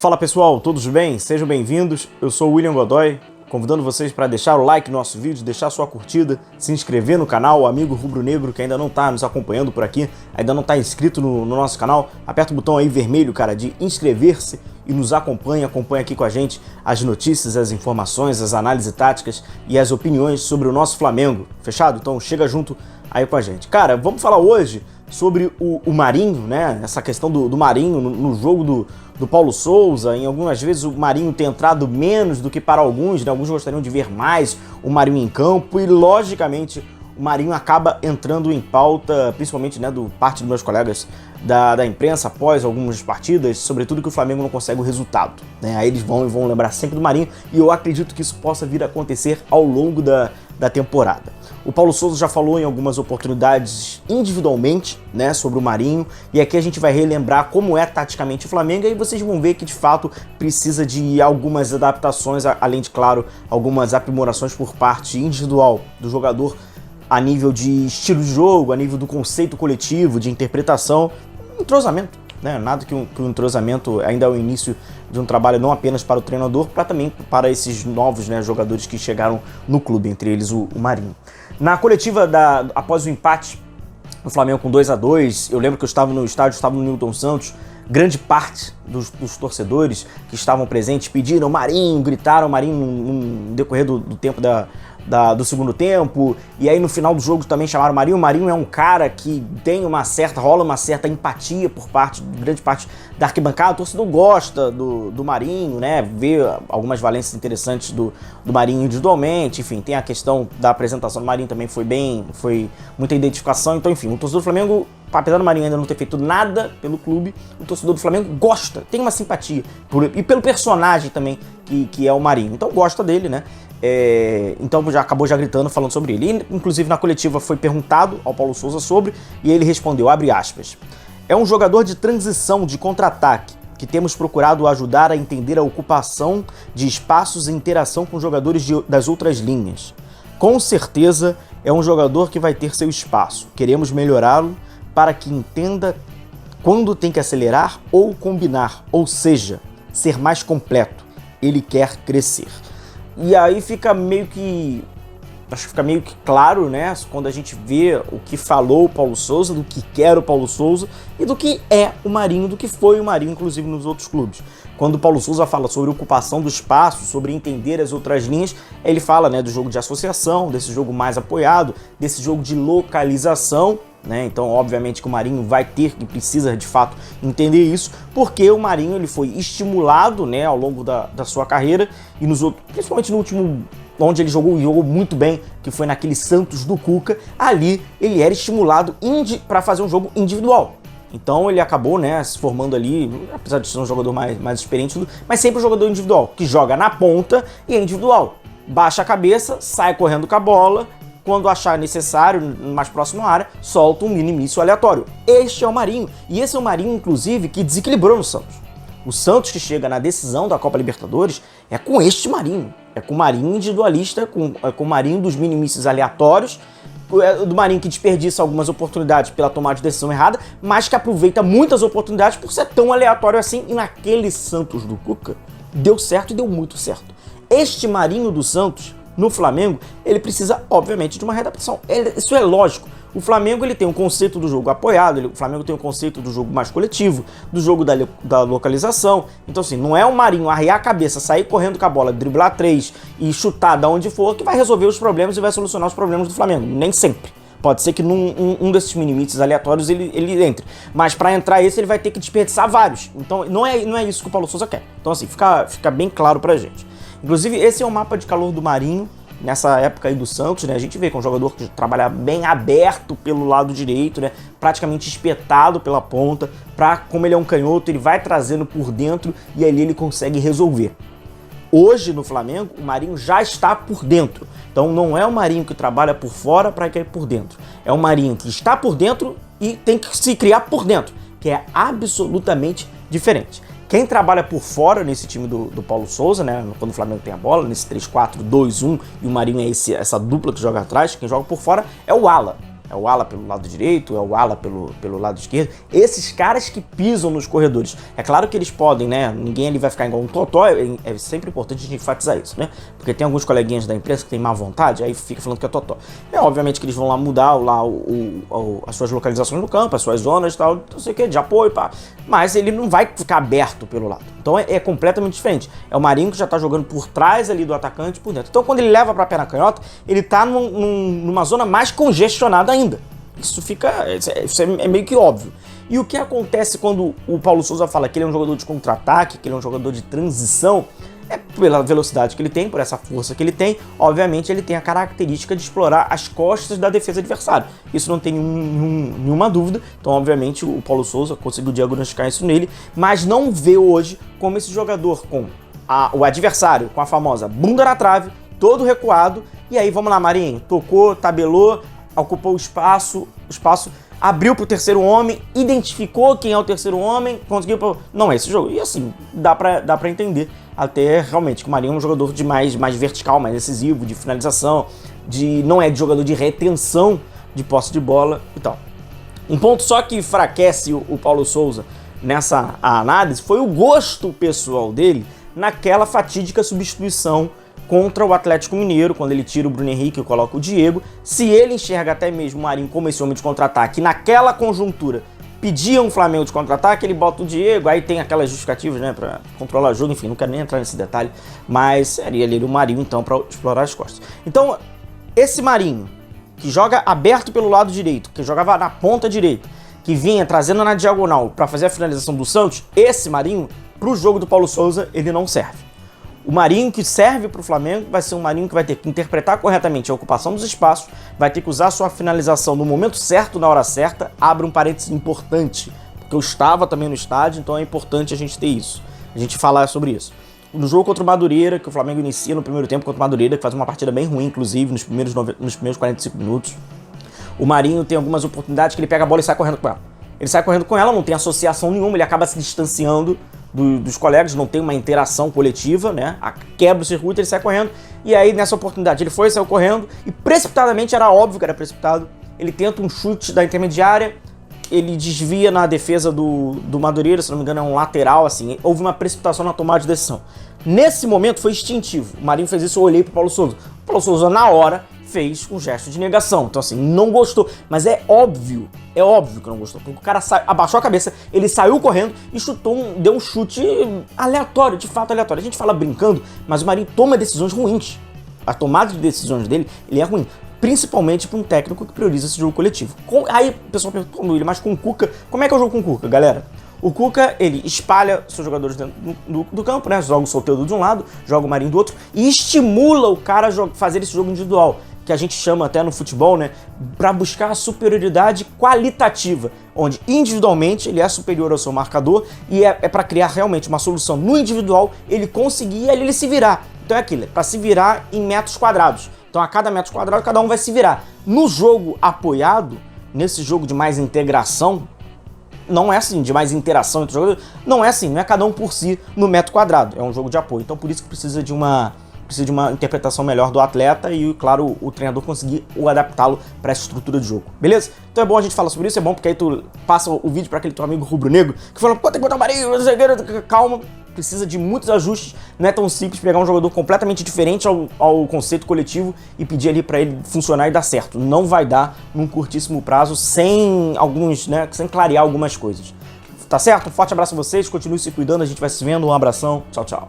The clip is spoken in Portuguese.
Fala pessoal, todos bem? Sejam bem-vindos. Eu sou o William Godoy, convidando vocês para deixar o like no nosso vídeo, deixar sua curtida, se inscrever no canal. O amigo rubro-negro que ainda não está nos acompanhando por aqui, ainda não está inscrito no nosso canal, aperta o botão aí vermelho, cara, de inscrever-se e nos acompanha aqui com a gente as notícias, as informações, as análises táticas e as opiniões sobre o nosso Flamengo. Fechado? Então chega junto aí com a gente. Cara, vamos falar hoje sobre o Marinho, né? Essa questão do Marinho no jogo do Paulo Souza. Em algumas vezes o Marinho tem entrado menos do que para alguns, né? Alguns gostariam de ver mais o Marinho em campo e, logicamente, o Marinho acaba entrando em pauta, principalmente, né, parte dos meus colegas da imprensa após algumas partidas, sobretudo que o Flamengo não consegue o resultado, né? Aí eles vão lembrar sempre do Marinho e eu acredito que isso possa vir a acontecer ao longo da temporada. O Paulo Souza já falou em algumas oportunidades individualmente, né, sobre o Marinho, e aqui a gente vai relembrar como é taticamente o Flamengo, e aí vocês vão ver que de fato precisa de algumas adaptações, além de, claro, algumas aprimorações por parte individual do jogador a nível de estilo de jogo, a nível do conceito coletivo, de interpretação, entrosamento, né? Nada que o entrosamento ainda é o início de um trabalho não apenas para o treinador, para também para esses novos, né, jogadores que chegaram no clube, entre eles o Marinho. Na coletiva após o empate no Flamengo com 2-2, eu lembro que eu estava no estádio, estava no Newton Santos, grande parte dos torcedores que estavam presentes pediram Marinho, gritaram Marinho no decorrer do tempo do segundo tempo, e aí no final do jogo também chamaram o Marinho. O Marinho é um cara que tem rola uma certa empatia por grande parte da arquibancada. O torcedor gosta do Marinho, né, vê algumas valências interessantes do Marinho individualmente, enfim, tem a questão da apresentação do Marinho também, foi muita identificação, então enfim, o torcedor do Flamengo, apesar do Marinho ainda não ter feito nada pelo clube, o torcedor do Flamengo gosta, tem uma simpatia e pelo personagem também que é o Marinho, então gosta dele, né? Então acabou gritando, falando sobre ele. E, inclusive na coletiva foi perguntado ao Paulo Souza sobre, e ele respondeu, abre aspas, é um jogador de transição, de contra-ataque, que temos procurado ajudar a entender a ocupação de espaços e interação com jogadores das outras linhas. Com certeza é um jogador que vai ter seu espaço, queremos melhorá-lo para que entenda quando tem que acelerar ou combinar, ou seja, ser mais completo. Ele quer crescer. E aí fica meio que claro, né, quando a gente vê o que falou o Paulo Souza, do que quer o Paulo Souza e do que é o Marinho, do que foi o Marinho, inclusive nos outros clubes. Quando o Paulo Souza fala sobre ocupação do espaço, sobre entender as outras linhas, ele fala, né, do jogo de associação, desse jogo mais apoiado, desse jogo de localização, né? Então, obviamente que o Marinho vai ter e precisa de fato entender isso, porque o Marinho ele foi estimulado, né, ao longo da sua carreira e nos outros, principalmente no último, onde ele jogou muito bem, que foi naquele Santos do Cuca. Ali ele era estimulado para fazer um jogo individual. Então ele acabou, né, se formando ali, apesar de ser um jogador mais experiente, mas sempre um jogador individual, que joga na ponta e é individual. Baixa a cabeça, sai correndo com a bola, quando achar necessário, mais próximo à área, solta um mini míssil aleatório. Este é o Marinho. E esse é o Marinho, inclusive, que desequilibrou no Santos. O Santos que chega na decisão da Copa Libertadores é com este Marinho. É com o Marinho individualista, com o Marinho dos mini mísseis aleatórios, do Marinho que desperdiça algumas oportunidades pela tomada de decisão errada, mas que aproveita muitas oportunidades por ser tão aleatório assim. E naquele Santos do Cuca, deu certo e deu muito certo. Este Marinho do Santos, no Flamengo, ele precisa, obviamente, de uma readaptação. Isso é lógico. O Flamengo ele tem um conceito do jogo apoiado, o Flamengo tem um conceito do jogo mais coletivo, do jogo da localização. Então, assim, não é o Marinho arriar a cabeça, sair correndo com a bola, driblar 3 e chutar da onde for que vai resolver os problemas e vai solucionar os problemas do Flamengo. Nem sempre. Pode ser que num desses mini-mísseis aleatórios ele entre. Mas para entrar esse, ele vai ter que desperdiçar vários. Então, não é isso que o Paulo Souza quer. Então, assim, fica bem claro pra gente. Inclusive, esse é o mapa de calor do Marinho, nessa época aí do Santos, né? A gente vê que é um jogador que trabalha bem aberto pelo lado direito, né? Praticamente espetado pela ponta, como ele é um canhoto, ele vai trazendo por dentro e ali ele consegue resolver. Hoje, no Flamengo, o Marinho já está por dentro. Então, não é o Marinho que trabalha por fora para cair por dentro. É o Marinho que está por dentro e tem que se criar por dentro, que é absolutamente diferente. Quem trabalha por fora nesse time do Paulo Souza, né, quando o Flamengo tem a bola, nesse 3-4-2-1, e o Marinho é essa dupla que joga atrás, quem joga por fora é o ala. É o ala pelo lado direito, é o ala pelo lado esquerdo. Esses caras que pisam nos corredores. É claro que eles podem, né? Ninguém ali vai ficar igual um totó. É sempre importante a gente enfatizar isso, né? Porque tem alguns coleguinhas da imprensa que tem má vontade, aí fica falando que é totó. Obviamente que eles vão lá mudar lá as suas localizações no campo, as suas zonas e tal, não sei o que, de apoio, pá. Mas ele não vai ficar aberto pelo lado. Então é completamente diferente. É o Marinho que já tá jogando por trás ali do atacante, por dentro. Então quando ele leva pra perna canhota, ele tá numa zona mais congestionada ainda. Isso é meio que óbvio. E o que acontece quando o Paulo Sousa fala que ele é um jogador de contra-ataque, que ele é um jogador de transição, é pela velocidade que ele tem, por essa força que ele tem. Obviamente ele tem a característica de explorar as costas da defesa adversária. Isso não tem nenhuma dúvida. Então obviamente o Paulo Sousa conseguiu diagnosticar isso nele, mas não vê hoje como esse jogador com o adversário, com a famosa bunda na trave, todo recuado, e aí vamos lá, Marinho, tocou, tabelou, ocupou o espaço abriu pro terceiro homem, identificou quem é o terceiro homem, conseguiu... Não é esse jogo. E assim, dá pra entender até realmente que o Marinho é um jogador de mais vertical, mais decisivo, de finalização, não é de jogador de retenção de posse de bola e tal. Um ponto só que enfraquece o Paulo Sousa nessa análise foi o gosto pessoal dele naquela fatídica substituição contra o Atlético Mineiro, quando ele tira o Bruno Henrique e coloca o Diego. Se ele enxerga até mesmo o Marinho como esse homem de contra-ataque, naquela conjuntura pedia um Flamengo de contra-ataque, ele bota o Diego, aí tem aquelas justificativas, né, pra controlar o jogo, enfim, não quero nem entrar nesse detalhe, mas seria ali o Marinho, então, pra explorar as costas. Então, esse Marinho, que joga aberto pelo lado direito, que jogava na ponta direita, que vinha trazendo na diagonal pra fazer a finalização do Santos, esse Marinho, pro jogo do Paulo Sousa, ele não serve. O Marinho que serve para o Flamengo vai ser um Marinho que vai ter que interpretar corretamente a ocupação dos espaços, vai ter que usar sua finalização no momento certo, na hora certa. Abre um parênteses importante, porque eu estava também no estádio, então é importante a gente ter isso, a gente falar sobre isso. No jogo contra o Madureira, que o Flamengo inicia no primeiro tempo contra o Madureira, que faz uma partida bem ruim, inclusive, nos primeiros 45 minutos, o Marinho tem algumas oportunidades que ele pega a bola e sai correndo com ela. Ele sai correndo com ela, não tem associação nenhuma, ele acaba se distanciando dos colegas, não tem uma interação coletiva, né? Quebra o circuito, ele sai correndo, e aí nessa oportunidade ele saiu correndo, e precipitadamente, era óbvio que era precipitado, ele tenta um chute da intermediária, ele desvia na defesa do Madureira, se não me engano é um lateral, assim, houve uma precipitação na tomada de decisão. Nesse momento foi instintivo, o Marinho fez isso, eu olhei pro Paulo Sousa. O Paulo Sousa, na hora, fez um gesto de negação, então assim, não gostou, mas é óbvio que não gostou, porque o cara abaixou a cabeça, ele saiu correndo e deu um chute aleatório, de fato aleatório. A gente fala brincando, mas o Marinho toma decisões ruins, a tomada de decisões dele, ele é ruim, principalmente para um técnico que prioriza esse jogo coletivo. Aí o pessoal perguntou, mas com o Cuca, como é que é o jogo com o Cuca, galera? O Cuca, ele espalha seus jogadores dentro do campo, né? Joga o Soteldo de um lado, joga o Marinho do outro e estimula o cara a fazer esse jogo individual, que a gente chama até no futebol, né, para buscar a superioridade qualitativa, onde individualmente ele é superior ao seu marcador e é para criar realmente uma solução no individual, ele conseguir e ali ele se virar. Então é aquilo, é para se virar em metros quadrados. Então a cada metro quadrado cada um vai se virar. No jogo apoiado, nesse jogo de mais integração, não é assim, de mais interação entre os jogadores, não é assim, não é cada um por si no metro quadrado, é um jogo de apoio. Então por isso que precisa de uma interpretação melhor do atleta e, claro, o treinador conseguir adaptá-lo para essa estrutura de jogo, beleza? Então é bom a gente falar sobre isso, é bom porque aí tu passa o vídeo para aquele teu amigo rubro-negro que fala, pô, tem que botar o Marinho, calma, precisa de muitos ajustes, não é tão simples pegar um jogador completamente diferente ao conceito coletivo e pedir ali para ele funcionar e dar certo. Não vai dar num curtíssimo prazo sem clarear algumas coisas. Tá certo? Um forte abraço a vocês, continue se cuidando, a gente vai se vendo, um abração, tchau, tchau.